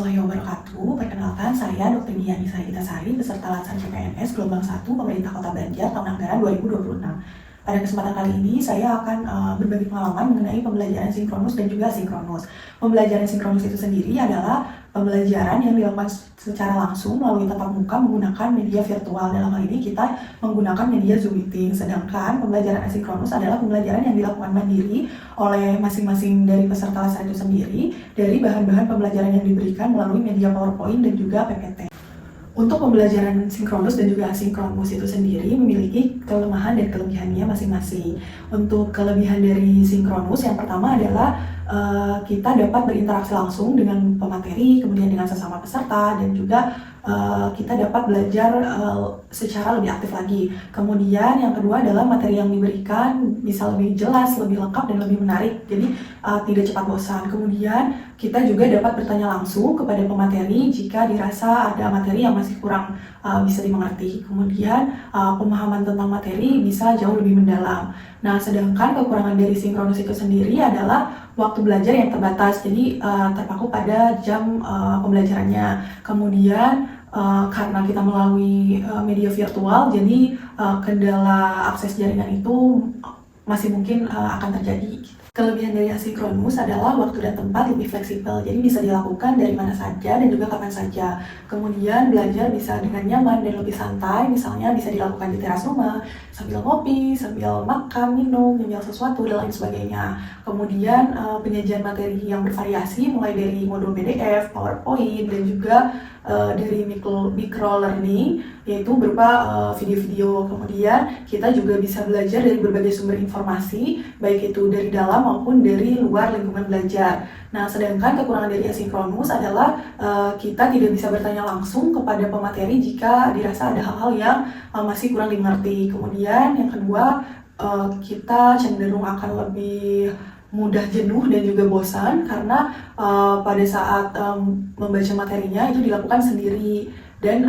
warahmatullahi wabarakatuh. Perkenalkan, saya Dr. Dian Itasari, peserta Latsar CPNS Gelombang 1 Pemerintah Kota Banjar tahun anggaran 2026. Pada kesempatan kali ini, saya akan berbagi pengalaman mengenai pembelajaran sinkronus dan juga asinkronus. Pembelajaran sinkronus itu sendiri adalah pembelajaran yang dilakukan secara langsung melalui tatap muka menggunakan media virtual. Dalam hal ini kita menggunakan media Zoom meeting. Sedangkan pembelajaran asinkronus adalah pembelajaran yang dilakukan mandiri oleh masing-masing dari peserta Latsar itu sendiri dari bahan-bahan pembelajaran yang diberikan melalui media PowerPoint dan juga PPT. Untuk pembelajaran sinkronus dan juga asinkronus itu sendiri memiliki kelemahan dan kelebihannya masing-masing. Untuk kelebihan dari sinkronus yang pertama adalah kita dapat berinteraksi langsung dengan pemateri, kemudian dengan sesama peserta, dan juga kita dapat belajar secara lebih aktif lagi. Kemudian yang kedua adalah materi yang diberikan bisa lebih jelas, lebih lengkap, dan lebih menarik, jadi tidak cepat bosan. Kemudian kita juga dapat bertanya langsung kepada pemateri jika dirasa ada materi yang masih kurang bisa dimengerti. Kemudian pemahaman tentang materi bisa jauh lebih mendalam. Nah, sedangkan kekurangan dari sinkronus itu sendiri adalah waktu belajar yang terbatas, jadi terpaku pada jam pembelajarannya. Kemudian karena kita melalui media virtual, jadi kendala akses jaringan itu masih mungkin akan terjadi. Kelebihan dari asinkronus adalah waktu dan tempat lebih fleksibel, jadi bisa dilakukan dari mana saja dan juga kapan saja. Kemudian belajar bisa dengan nyaman dan lebih santai, misalnya bisa dilakukan di teras rumah, sambil ngopi, sambil makan, minum, nyemil sesuatu, dan lain sebagainya. Kemudian penyajian materi yang bervariasi mulai dari modul PDF, PowerPoint, dan juga dari micro learning, yaitu berupa video-video. Kemudian kita juga bisa belajar dari berbagai sumber informasi, baik itu dari dalam maupun dari luar lingkungan belajar. Nah, sedangkan kekurangan dari asinkronus adalah kita tidak bisa bertanya langsung kepada pemateri jika dirasa ada hal-hal yang masih kurang dimengerti. Kemudian yang kedua, kita cenderung akan lebih mudah jenuh dan juga bosan karena pada saat membaca materinya itu dilakukan sendiri, dan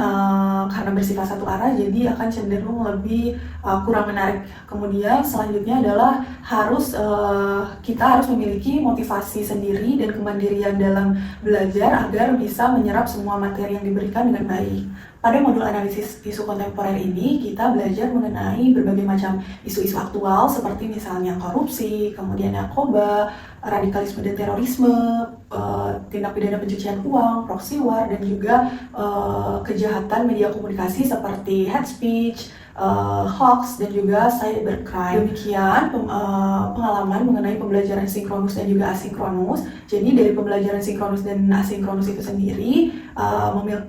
karena bersifat satu arah jadi akan cenderung lebih kurang menarik. Kemudian selanjutnya adalah kita harus memiliki motivasi sendiri dan kemandirian dalam belajar agar bisa menyerap semua materi yang diberikan dengan baik. Pada modul analisis isu kontemporer ini, kita belajar mengenai berbagai macam isu-isu aktual seperti misalnya korupsi, kemudian narkoba, radikalisme dan terorisme, tindak pidana pencucian uang, proxy war, dan juga kejahatan media komunikasi seperti hate speech, hoax, dan juga cybercrime. Demikian pengalaman mengenai pembelajaran sinkronus dan juga asinkronus. Jadi dari pembelajaran sinkronus dan asinkronus itu sendiri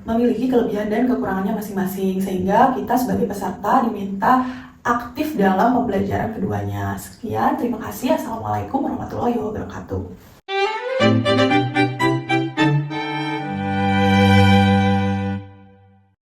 memiliki kelebihan dan kekurangannya masing-masing, sehingga kita sebagai peserta diminta aktif dalam pembelajaran keduanya. Sekian, terima kasih. Assalamualaikum warahmatullahi wabarakatuh.